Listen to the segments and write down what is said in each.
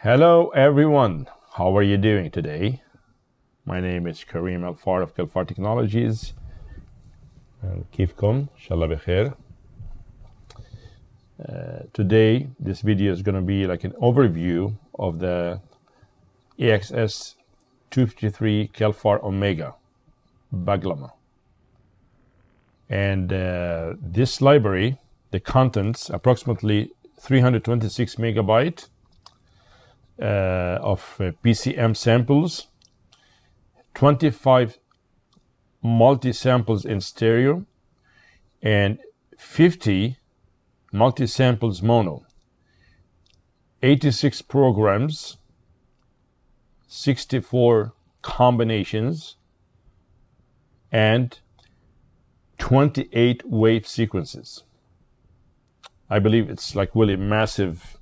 Hello everyone, how are you doing today? My name is Karim Alfar of Kelfar Technologies. كيفكم؟ إن شاء الله بخير. Today, this video is going to be like an overview of the AXS 253 Kelfar Omega Baglama. And this library, the contents, approximately 326 megabyte of PCM samples, 25 multi-samples in stereo, and 50 multi-samples mono, 86 programs, 64 combinations, and 28 wave sequences. I believe it's like really massive.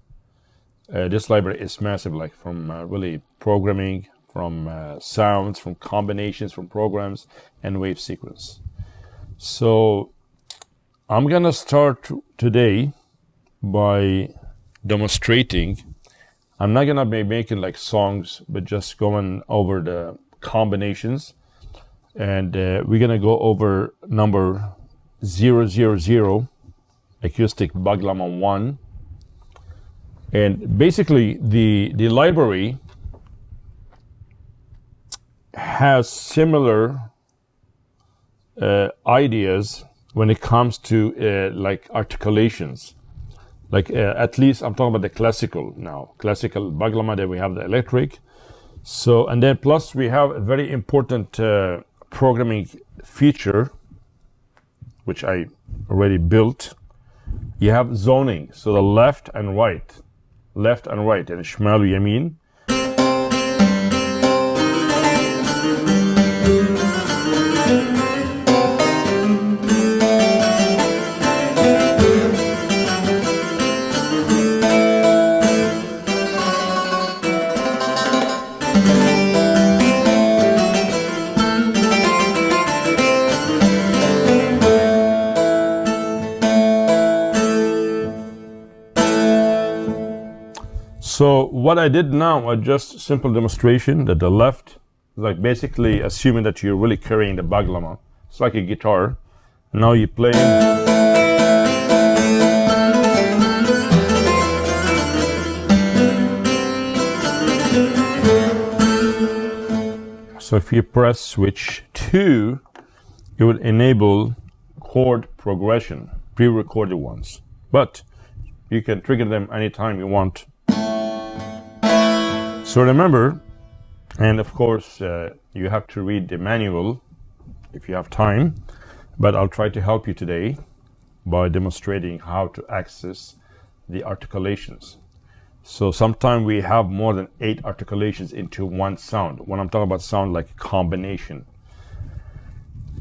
This library is massive, like from really programming, from sounds, from combinations, from programs, and wave sequence. So I'm gonna start today by demonstrating. I'm not gonna be making like songs, but just going over the combinations. And we're gonna go over number 000, acoustic Baglama 1. And basically the library has similar ideas when it comes to like articulations. Like at least I'm talking about the classical now, classical Baglama, then we have the electric. So, and then plus we have a very important programming feature, which I already built. You have zoning, so the left and right, and شمال ويمين. So what I did now, I just simple demonstration that the left is like basically assuming that you're really carrying the Baglama. It's like a guitar. Now you play. So if you press switch 2, it will enable chord progression, pre-recorded ones. But you can trigger them anytime you want. So remember, and of course you have to read the manual if you have time, but I'll try to help you today by demonstrating how to access the articulations. So sometimes we have more than 8 articulations into one sound. When I'm talking about sound, like combination.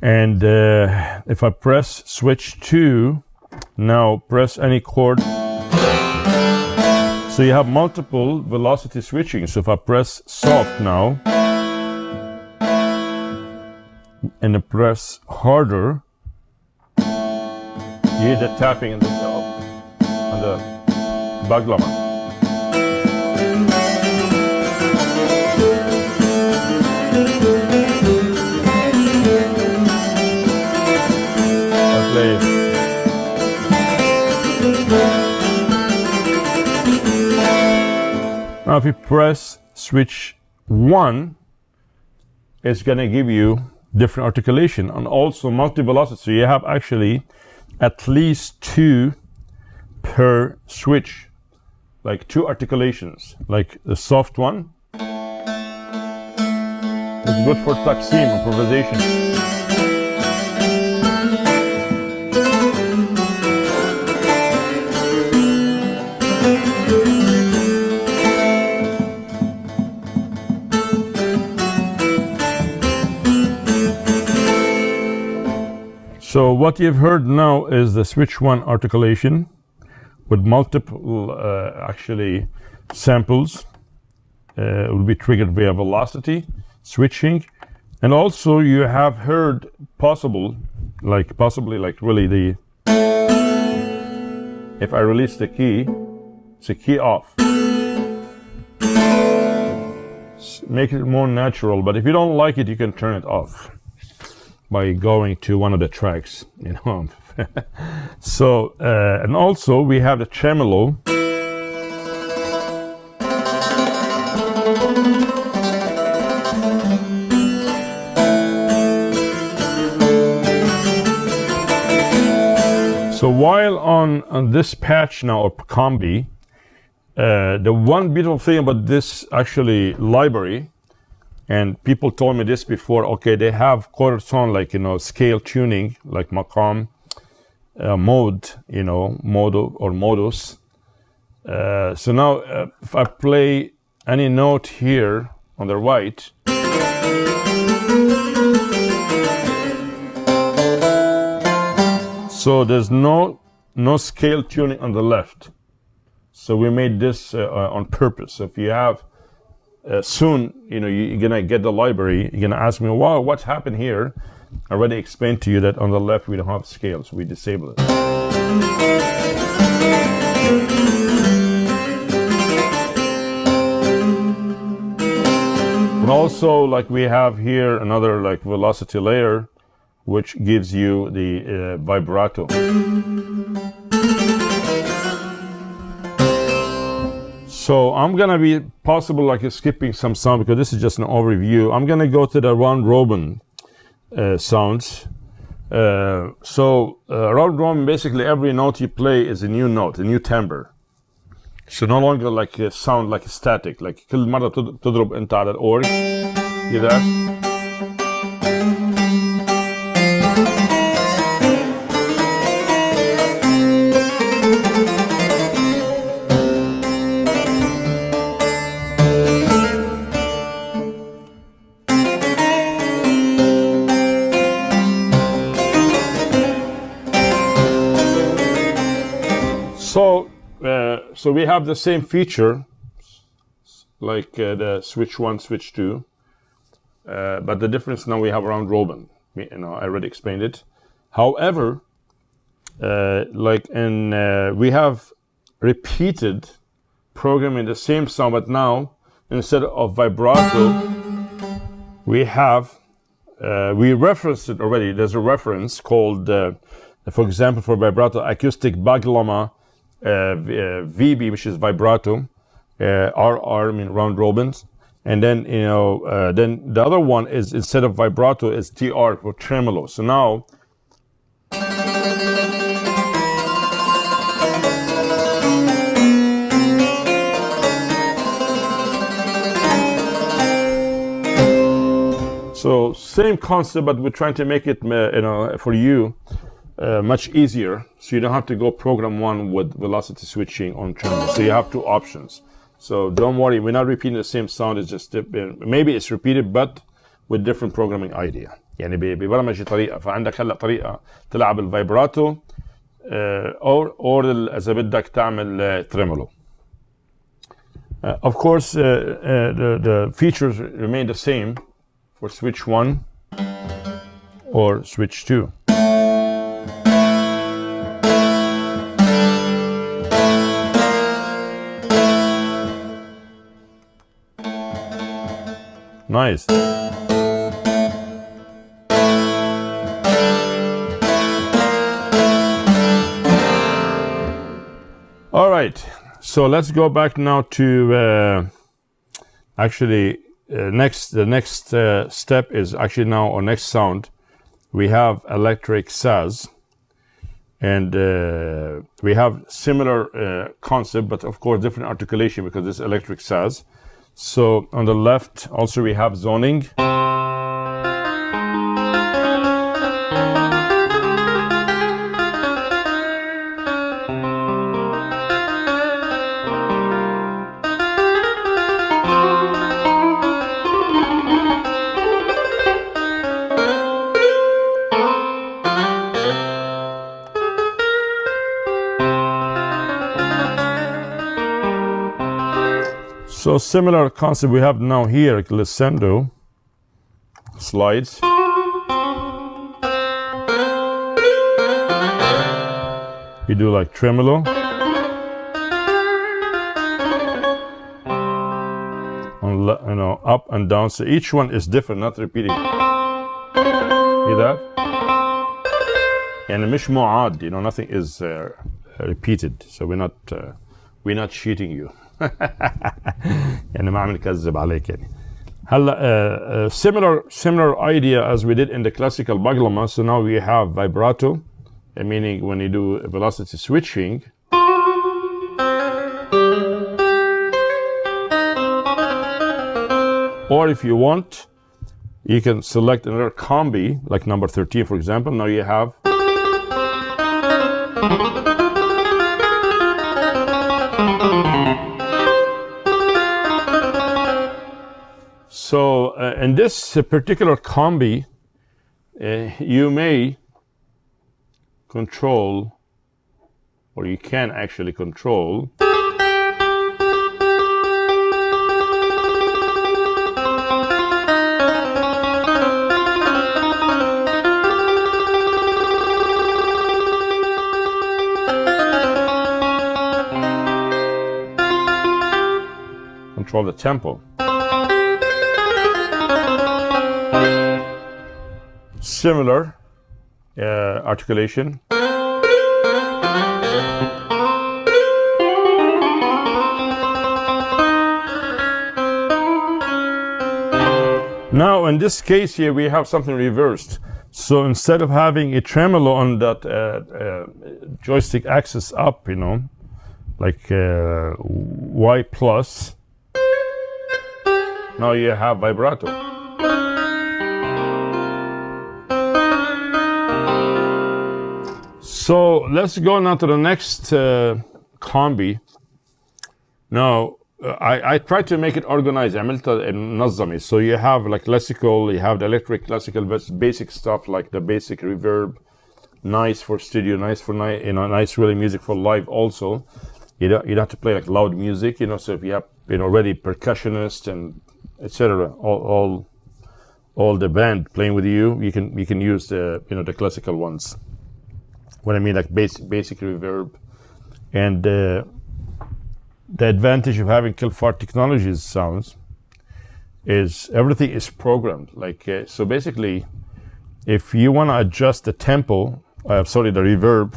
And if I press switch 2, now press any chord. So you have multiple velocity switching. So if I press soft now and I press harder, you hear the tapping on the Baglama. I'll play. Now if you press switch 1, it's going to give you different articulation and also multi-velocity. So you have actually at least 2 per switch, like 2 articulations, like the soft one. It's good for taksim, improvisation. So what you've heard now is the switch 1 articulation with multiple actually samples. It will be triggered via velocity switching, and also you have heard possibly like really the, if I release the key, it's a key off. make it more natural. But if you don't like it, you can turn it off by going to one of the tracks, you know. So and also we have the tremolo. So while on this patch now, or Combi, the one beautiful thing about this actually library, and people told me this before, okay, they have quarter tone, like, you know, scale tuning, like maqam mode, you know, modo or modus. So now if I play any note here on the right, so there's no scale tuning on the left. So we made this on purpose. So if you have soon, you know, you're gonna get the library, you're gonna ask me, wow, what's happened here? I already explained to you that on the left we don't have scales, we disable it. And also, like, we have here another like velocity layer, which gives you the vibrato. So I'm gonna be possible like skipping some sound because this is just an overview. I'm gonna go to the round robin sounds. Round robin, basically every note you play is a new note, a new timbre. So no longer like a sound like static, like كل مرة تضرب انت على الأورج كذا. So we have the same feature, like the switch 1, switch 2, but the difference now we have round robin. You know, I already explained it. However, like we have repeated programming the same sound, but now instead of vibrato, we have we referenced it already. There's a reference called, for example, for vibrato, acoustic Baglama VB, which is vibrato, RR, I mean round robins, and then, you know, then the other one is, instead of vibrato, is TR for tremolo. So now so same concept, but we're trying to make it, you know, for you much easier, so you don't have to go program one with velocity switching on tremolo. So you have two options. So don't worry, we're not repeating the same sound. It's just maybe it's repeated but with different programming idea. يعني ببرمجة طريقة، فعندك هلا طريقة تلعب الفايبراتو or إذا بدك تعمل tremolo. Of course, the features remain the same for switch 1 or switch 2. Nice. All right, so let's go back now to actually the next step is actually now our next sound. We have electric saz, and we have similar concept, but of course different articulation because it's electric saz. So on the left also we have zoning. So similar concept we have now here, glissando slides. You do like tremolo. On up and down. So each one is different, not repeating. Hear that? And مش معاد, nothing is repeated. So we're not cheating you. يعني ما عم نكذب عليك يعني. هلا similar idea as we did in the classical Baglama. So now we have vibrato, meaning when you do velocity switching. Or if you want, you can select another combi, like number 13, for example. Now you have so in this particular combi, you may control, or you can actually control the tempo. Similar articulation. Now in this case here we have something reversed. So instead of having a tremolo on that joystick axis up, like Y plus, now you have vibrato. So let's go now to the next combi. Now I tried to make it organized. عملتها منظمة. So you have like classical, you have the electric classical basic stuff like the basic reverb, nice for studio, nice for nice really music for live also. You don't have to play like loud music, so if you have already percussionist and etc. all the band playing with you, you can use the the classical ones. What I mean, like basic reverb. And the advantage of having Kelfar Technologies sounds is everything is programmed. Like so basically, if you want to adjust the tempo, the reverb,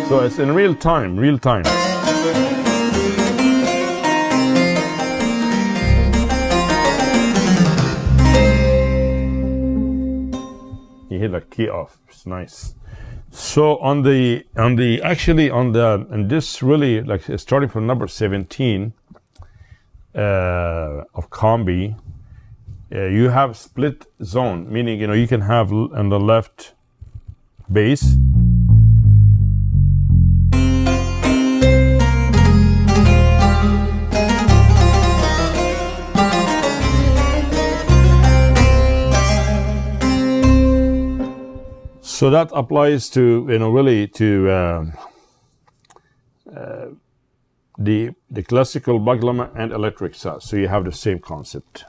so it's in real time. You hit the key off. It's nice. So on this really, like starting from number 17 of Combi, you have split zone, meaning you can have on the left bass, so that applies to really to the classical Baglama and electric saz. So you have the same concept.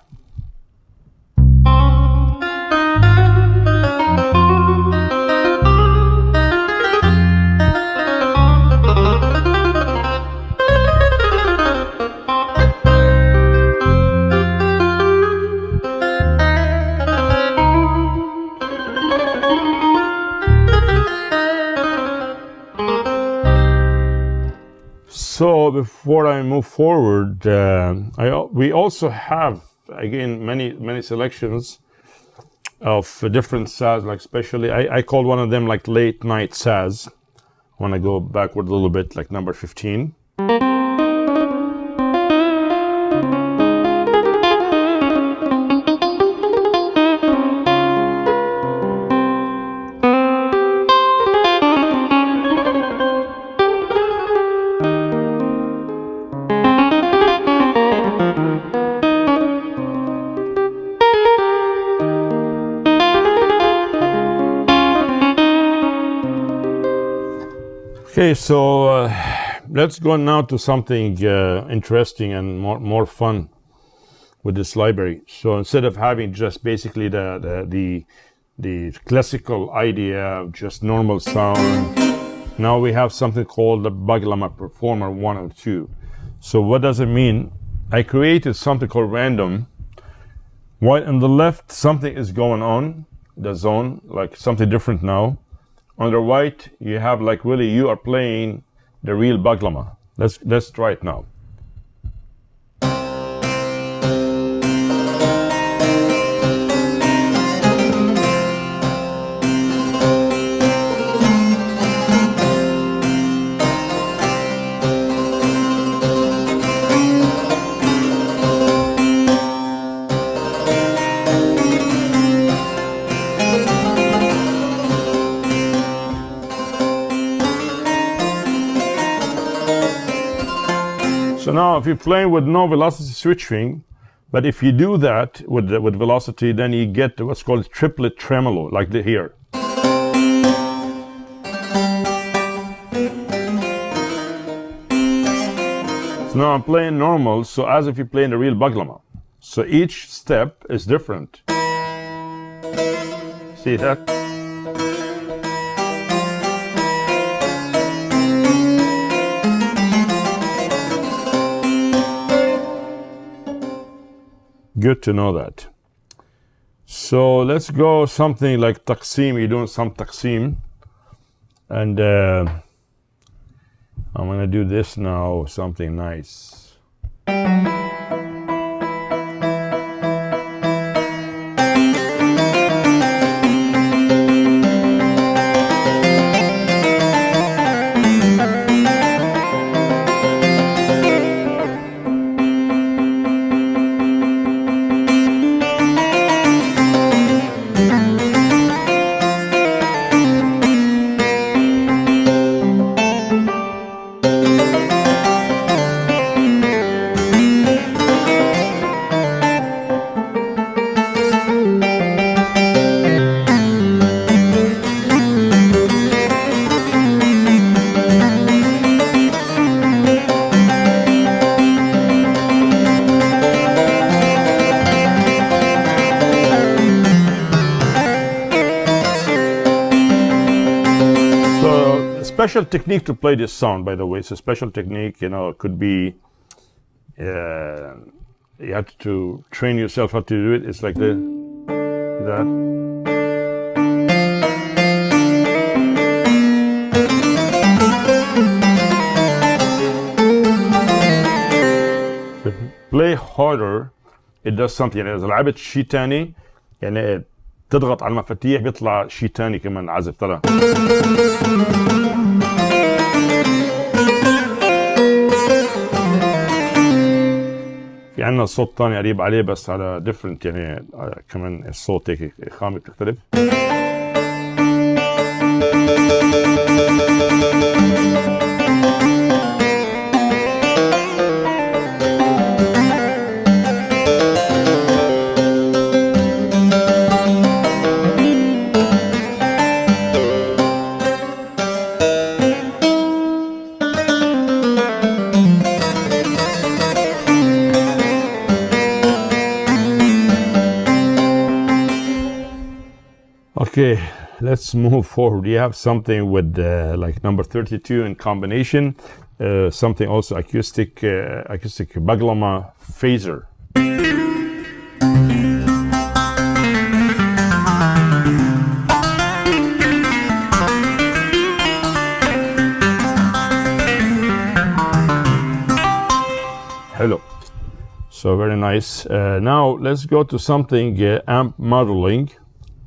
So before I move forward, we also have again many selections of different saz, like especially I call one of them like late night saz. When I go backward a little bit, like number 15. Okay, so let's go now to something interesting and more fun with this library. So instead of having just basically the classical idea of just normal sound, Now we have something called the Baglama Performer 1 or 2. So what does it mean? I created something called random. While on the left something is going on, the zone, like something different now. On the right you have like really you are playing the real Baglama. Let's try it now. So now if you're playing with no velocity switching, but if you do that with velocity, then you get what's called triplet tremolo, like here. So now I'm playing normal, so as if you're playing the real Baglama. So each step is different. See that? Good to know that. So let's go something like taqsim. You're doing some taqsim, and I'm gonna do this now, something nice. Special technique to play this sound, by the way. It's a special technique, you know. It could be you have to train yourself how to do it. It's like that. So if you play harder, it does something. يعني إذا لعبت شيء تاني يعني تضغط على المفاتيح بيطلع شيء تاني كمان عزف. ترى في عندنا صوت تاني قريب عليه بس على different، يعني كمان الصوت هيك خامة بتختلف. Okay, let's move forward. You have something with like number 32 in combination, something also acoustic Baglama phaser. Hello. So very nice. Now let's go to something amp modeling.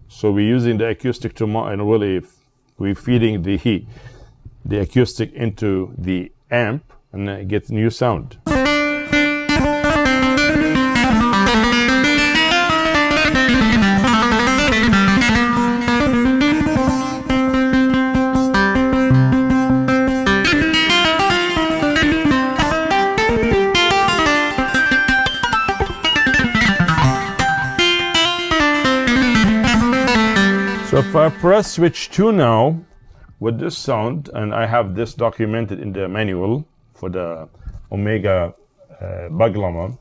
So we're using the acoustic to and really we're feeding the acoustic into the amp and get new sound. So if I press switch 2 now with this sound, and I have this documented in the manual for the Omega Baglama.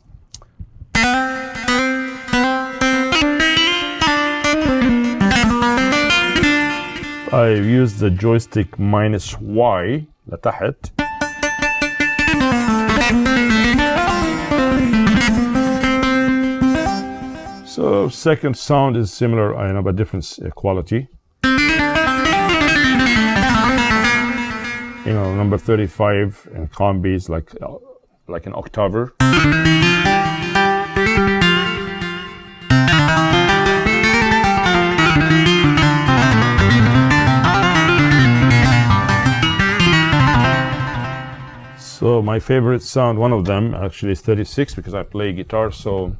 I use the joystick -Y لتحت. So second sound is similar, I know, but different quality. You know, number 35 and Combi is like an octaver. So my favorite sound, one of them actually, is 36 because I play guitar, so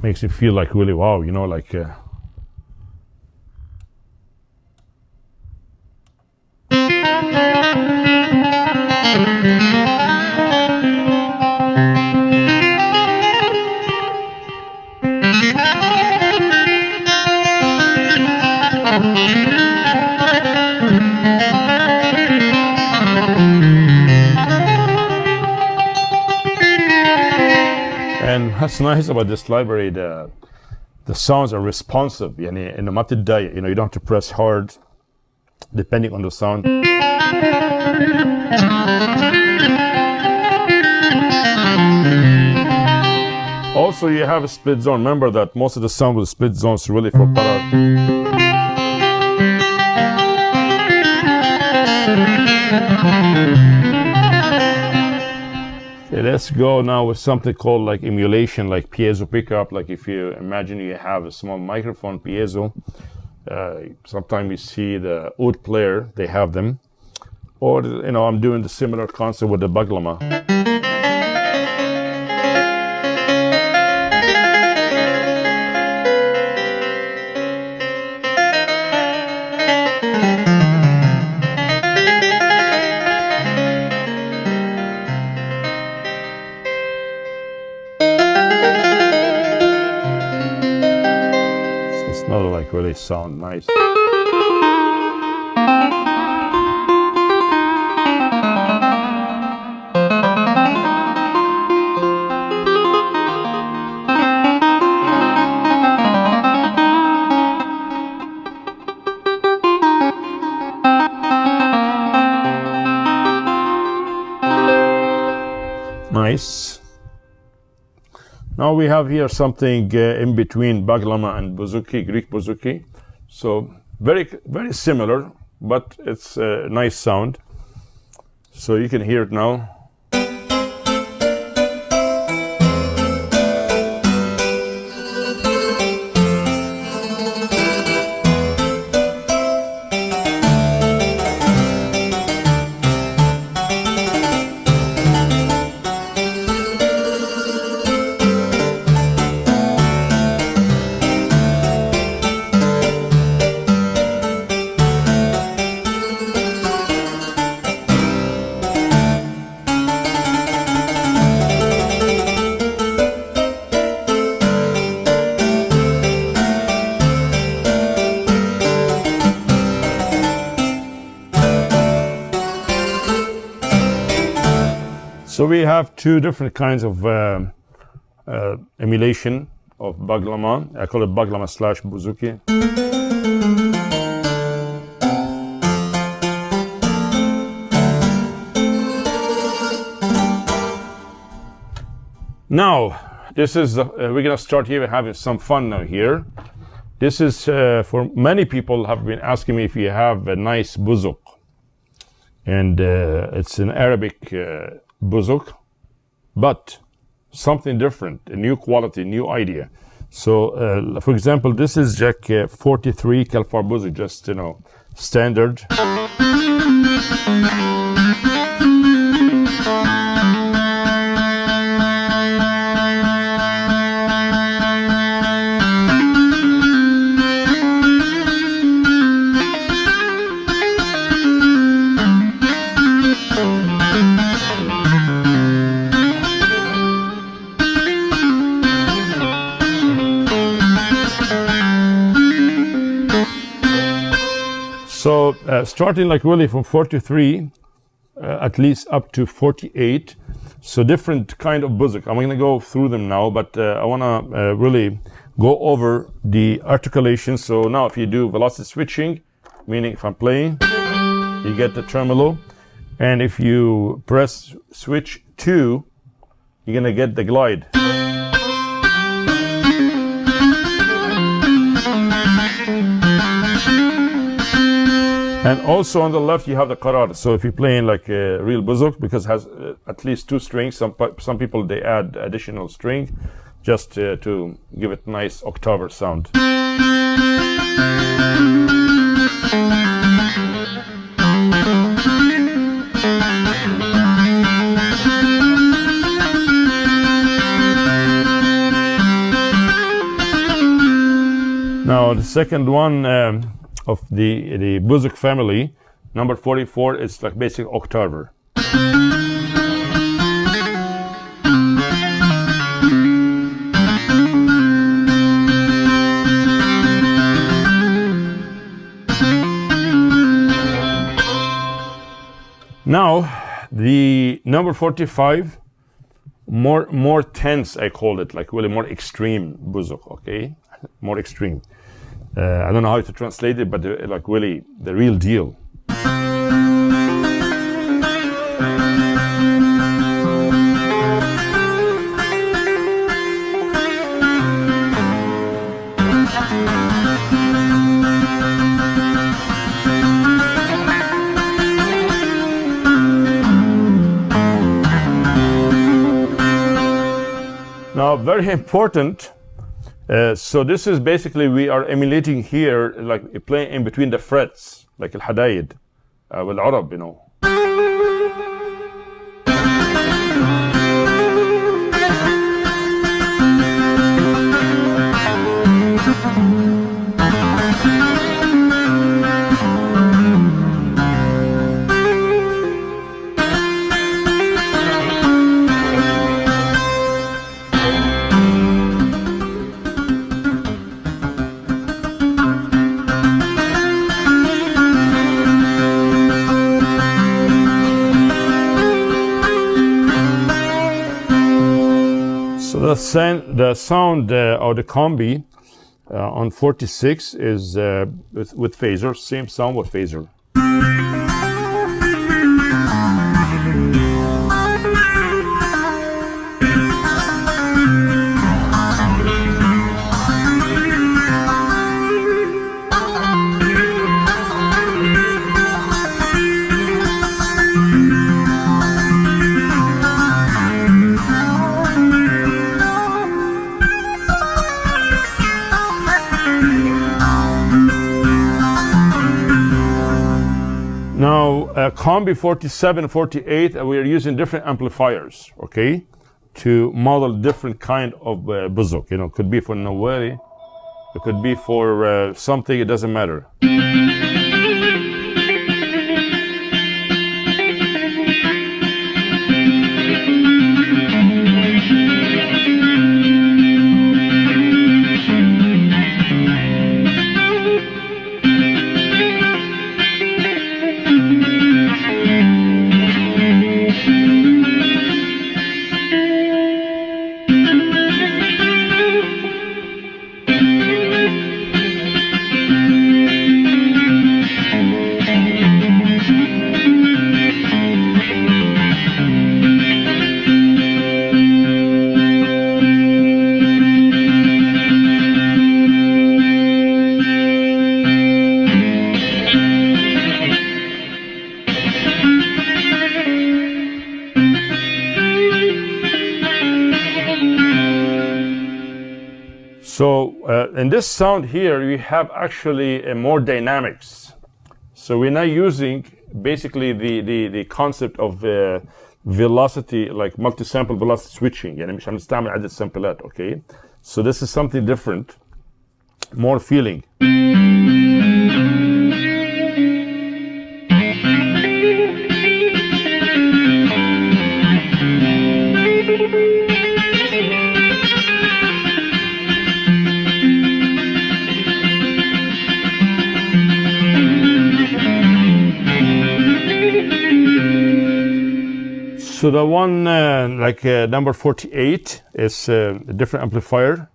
makes you feel like really wow, you know, like and what's nice about this library, the sounds are responsive. يعني إنه ما بتتضايق, you know, you don't have to press hard depending on the sound. Also, you have a split zone. Remember that most of the sound with split zones really for para. Okay, let's go now with something called like emulation, like piezo pickup. Like if you imagine you have a small microphone piezo, sometimes you see the oud player, they have them. Or, you know, I'm doing the similar concept with the Baglama. Like really sound nice. Nice. Now we have here something in between Baglama and Buzuqi, Greek Buzuqi. So very similar, but it's a nice sound. So you can hear it now. So we have two different kinds of emulation of Baglama. I call it Baglama / Buzuqi. Now, this is we're gonna start here having some fun now here. This is for many people have been asking me if you have a nice Buzuq, and it's an Arabic Buzuq, but something different, a new quality, new idea. So, for example, this is Jack 43 Kelfar Buzuq, just, you know, standard. So starting like really from 43, at least up to 48. So different kind of Buzuq. I'm going to go through them now, but I want to really go over the articulation. So now if you do velocity switching, meaning if I'm playing, you get the tremolo. And if you press switch 2, you're gonna get the glide. And also on the left you have the qarar. So if you're playing like a real buzuq, because it has at least 2 strings, some people they add additional string just to give it nice octave sound. Now the second one of the Buzuq family, number 44, is like basic octaver. Now the number 45, more tense, I call it, like really more extreme Buzuq, okay, more extreme. I don't know how to translate it, but like really the real deal. Now, very important. So this is basically, we are emulating here, like playing in between the frets, like al-hadayid, wal-arab, you know. The sound or the Combi on 46 is with phaser, same sound with phaser. Now, Combi 47, 48, we are using different amplifiers, okay, to model different kind of buzuq. You know, could be for Nawari, it could be for something, it doesn't matter. So in this sound here, we have actually more dynamics. So we're not using basically the concept of velocity, like multi-sample velocity switching. يعني مش هنستعمل عدد سامبلات, okay? So this is something different, more feeling. So the one number 48 is a different amplifier.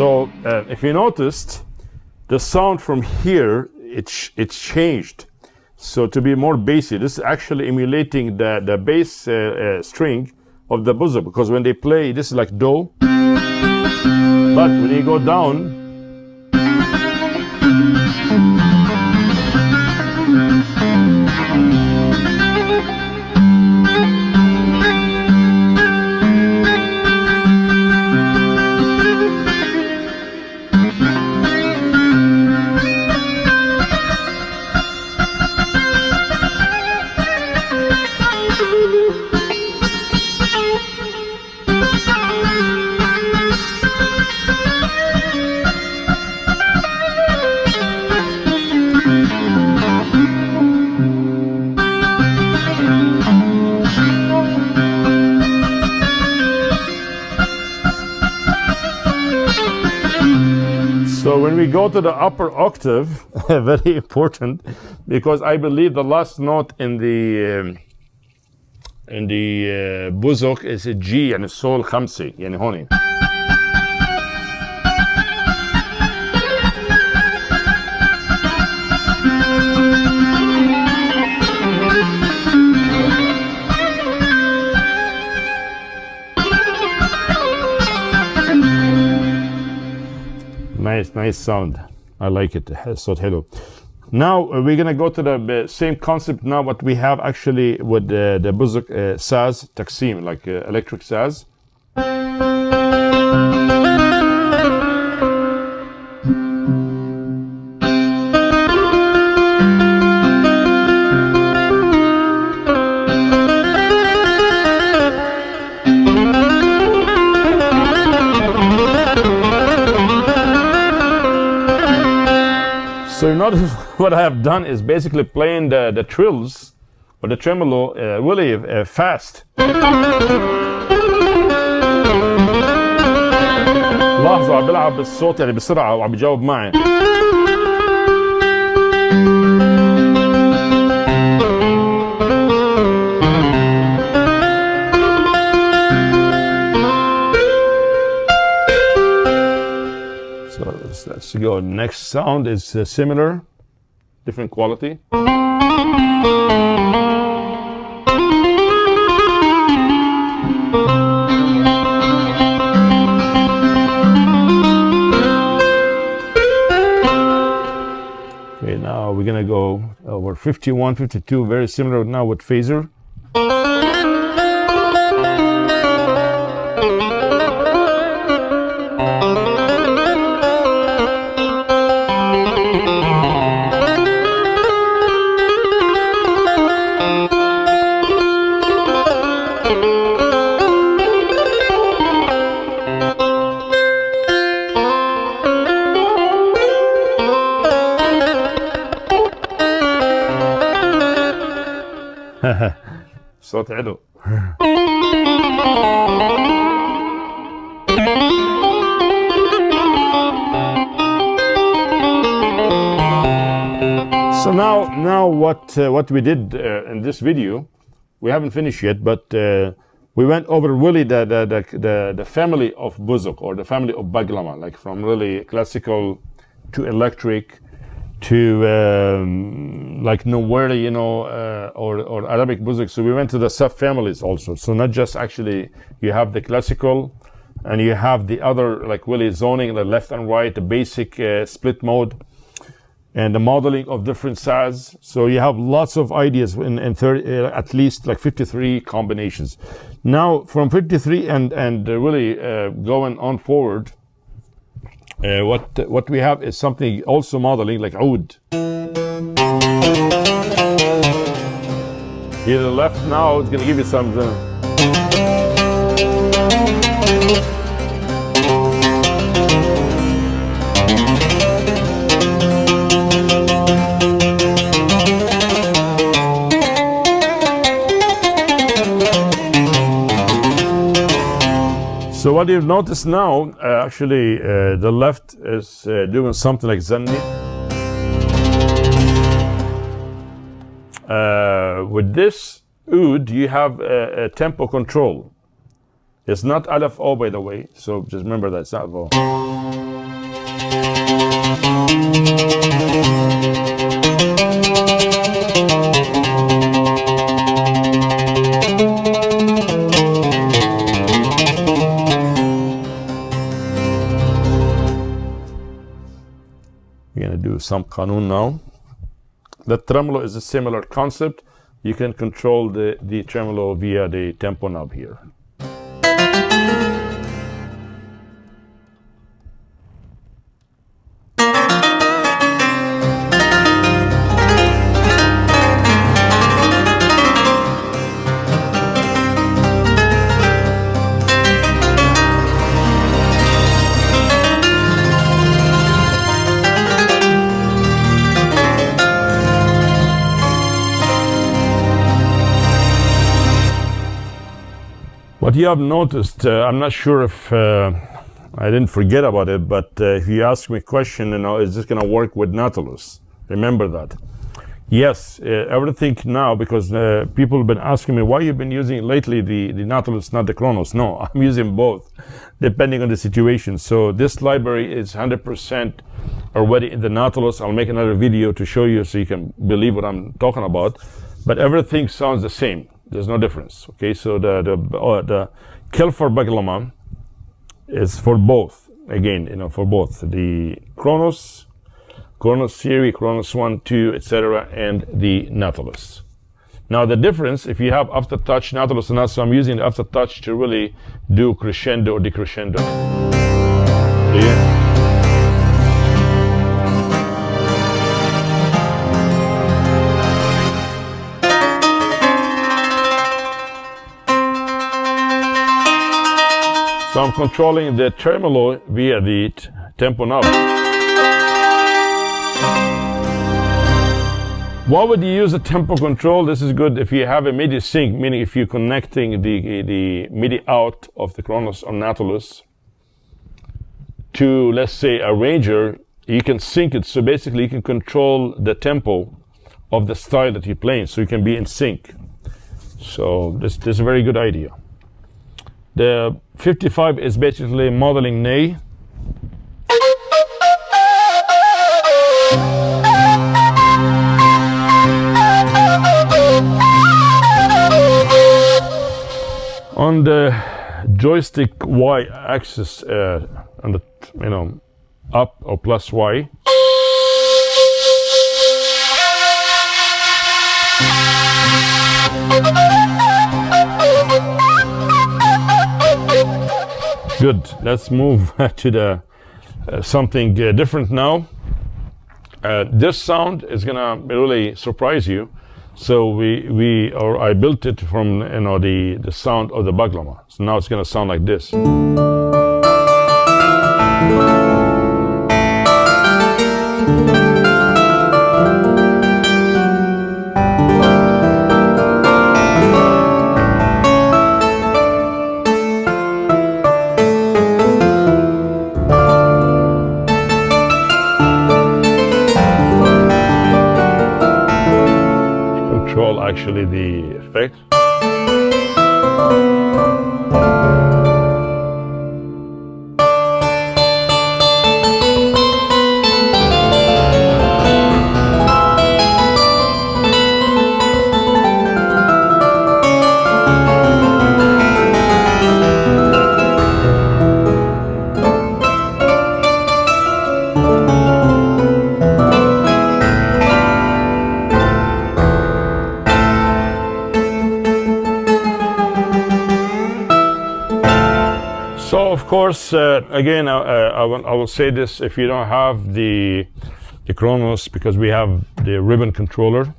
So if you noticed, the sound from here, it's changed. So to be more bassy, this is actually emulating the bass string of the Buzuq, because when they play, this is like Do, but when you go down, so when we go to the upper octave, very important, because I believe the last note in the Buzuq is a G, and sol خمسة يعني هون. Nice sound. I like it. So hello. Now we're gonna go to the same concept now what we have actually with the Buzuq Saz Taksim, like electric Saz. So you notice what I have done is basically playing the trills or the tremolo really fast. لاحظوا عم بلعب بالصوت يعني بسرعة وعم بيجاوب معي. Let's go. Next sound is similar, different quality. Okay, now we're gonna go over 51, 52, very similar now with phaser. صوت حلو. So now what we did in this video, we haven't finished yet, but we went over really the family of Buzuq, or the family of Baglama, like from really classical to electric to like Nowhere, you know, or Arabic Buzuq. So we went to the subfamilies also. So not just actually you have the classical, and you have the other like really zoning, the left and right, the basic split mode, and the modeling of different Saz. So you have lots of ideas in 30, at least like 53 combinations. Now from 53 and really going on forward, what we have is something also modeling like oud. Here to the left now, it's gonna give you some. So what you've noticed now, actually, the left is doing something like Zanni. With this oud, you have a tempo control. It's not Aleph O, by the way, so just remember that it's not O. We're going to do some Kanun now. The tremolo is a similar concept. You can control the tremolo via the tempo knob here. What you have noticed, I'm not sure if I didn't forget about it, but if you ask me a question, is this going to work with Nautilus? Remember that. Yes, everything now, because people have been asking me why you've been using lately the Nautilus, not the Kronos. No, I'm using both, depending on the situation. So this library is 100% already in the Nautilus. I'll make another video to show you so you can believe what I'm talking about. But everything sounds the same. There's no difference. Okay, so the Kelfar Baglama is for both. Again, for both the Kronos series, Kronos 1, 2, etc., and the Nautilus. Now the difference, if you have aftertouch Nautilus and not, so I'm using the aftertouch to really do crescendo or decrescendo. See? So I'm controlling the tremolo via the tempo knob. Why would you use a tempo control? This is good if you have a MIDI sync, meaning if you're connecting the MIDI out of the Kronos or Nautilus to, let's say, a Ranger, you can sync it. So basically you can control the tempo of the style that you're playing, so you can be in sync. So this is a very good idea. The 55 is basically modeling ney. On the joystick Y axis, on the up or plus Y. Good. Let's move to the something different now. This sound is gonna really surprise you. So I built it from the sound of the Baglama. So now it's gonna sound like this. Actually the effect. So of course, again, I will say this: if you don't have the Kronos, because we have the ribbon controller,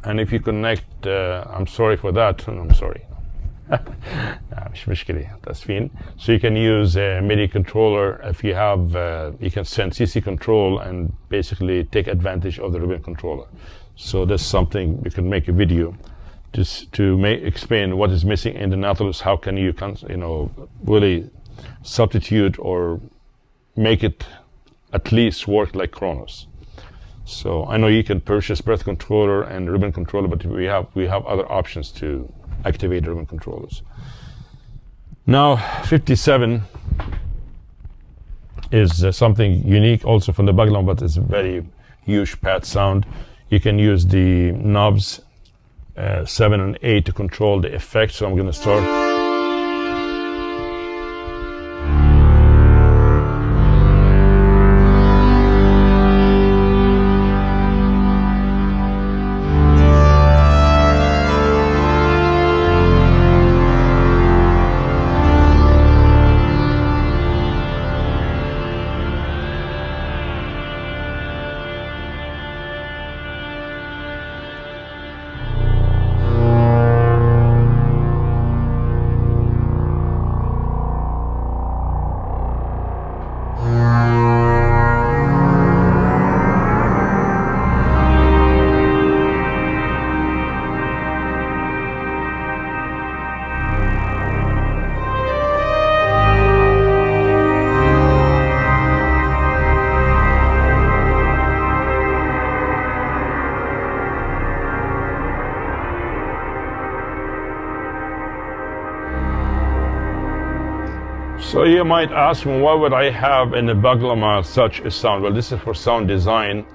and if you connect, I'm sorry for that. I'm sorry. مش مشكلة. That's fine. So you can use a MIDI controller. If you have, you can send CC control and basically take advantage of the ribbon controller. So that's something we can make a video. Just to explain what is missing in the Nautilus, how can you really substitute or make it at least work like Kronos. So I know you can purchase breath controller and ribbon controller, but we have other options to activate ribbon controllers. Now 57, is something unique also from the Baglama, but it's a very huge pad sound. You can use the knobs 7 and 8 to control the effect. So I'm going to start. So you might ask me, why would I have in the Baglama such a sound? Well, this is for sound design,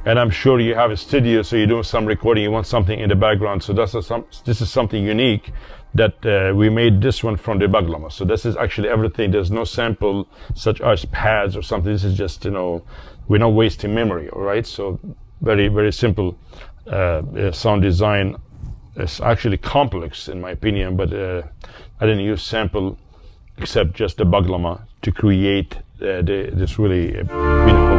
and I'm sure you have a studio, so you're doing some recording, you want something in the background. So this is something unique that we made this one from the Baglama. So this is actually everything. There's no sample such as pads or something. This is just, you know, we're not wasting memory, all right? So very, very simple sound design. It's actually complex in my opinion, but I didn't use sample except just the Baglama to create this really beautiful.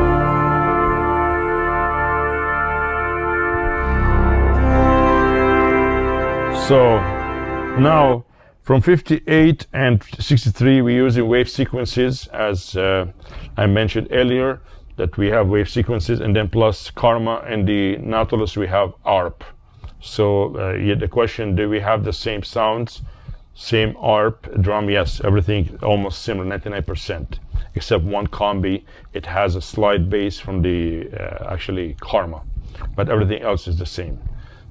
So now from 58 and 63 we're using wave sequences, as I mentioned earlier, that we have wave sequences, and then plus Karma and the Nautilus we have ARP. So the question, do we have the same sounds? Same ARP drum, yes, everything almost similar, 99%, except one Combi. It has a slide bass from the actually Karma, but everything else is the same.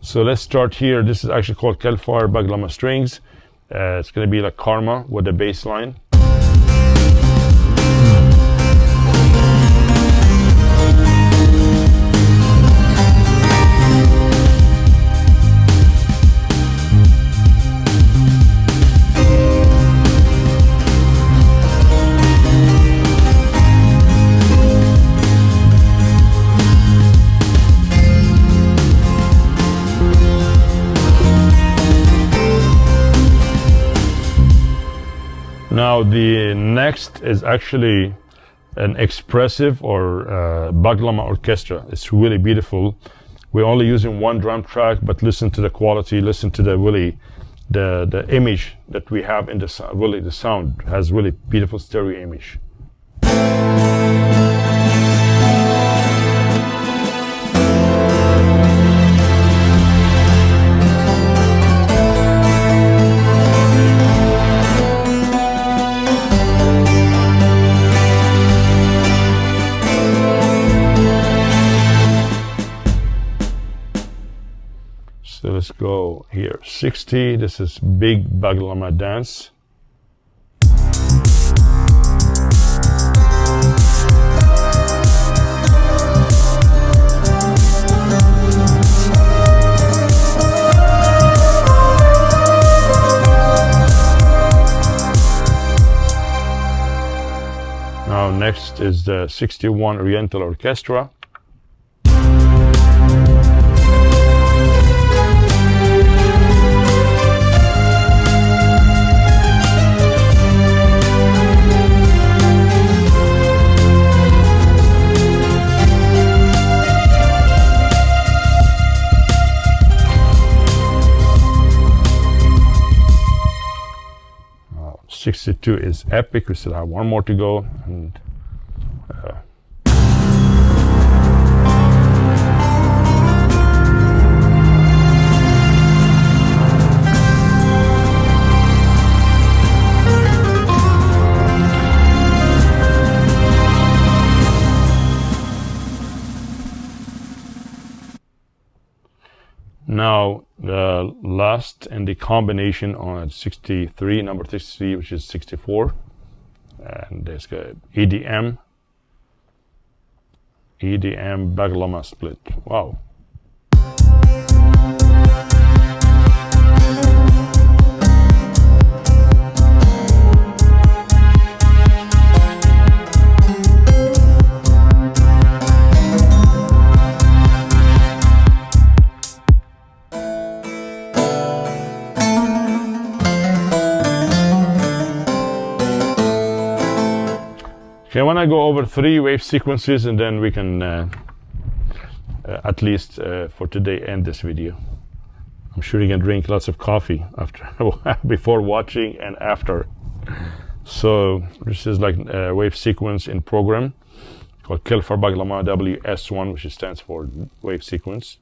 So let's start here. This is actually called Kelfar Baglama strings. It's going to be like Karma with the bass line. Now the next is actually an expressive or Baglama orchestra. It's really beautiful. We're only using one drum track, but listen to the quality, listen to the really the image that we have in the sound. Really, the sound has really beautiful stereo image. So let's go here, 60, this is big Baglama dance. Now next is the 61 Oriental Orchestra. Oh, 62 is epic. We still have one more to go. And now the last in the combination on 63, number 63, which is 64, and there's EDM EDM Baglama split. Wow. Okay, I want to go over 3 wave sequences, and then we can at least for today end this video. I'm sure you can drink lots of coffee after before watching and after. So this is like a wave sequence in program called Kelfar Baglama WS1, which stands for wave sequence.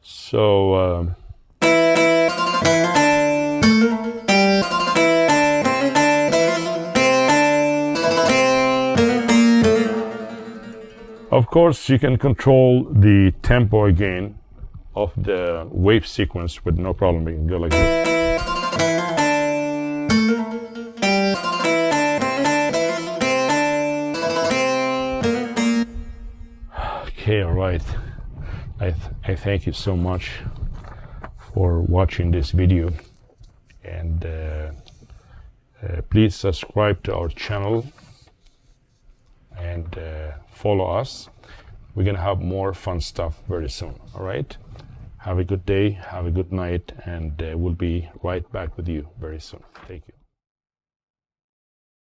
So of course you can control the tempo again of the wave sequence with no problem. We can go like this. Okay, all right. I thank you so much for watching this video, and please subscribe to our channel and follow us. We're gonna have more fun stuff very soon. All right, have a good day, have a good night, and we'll be right back with you very soon. Thank you.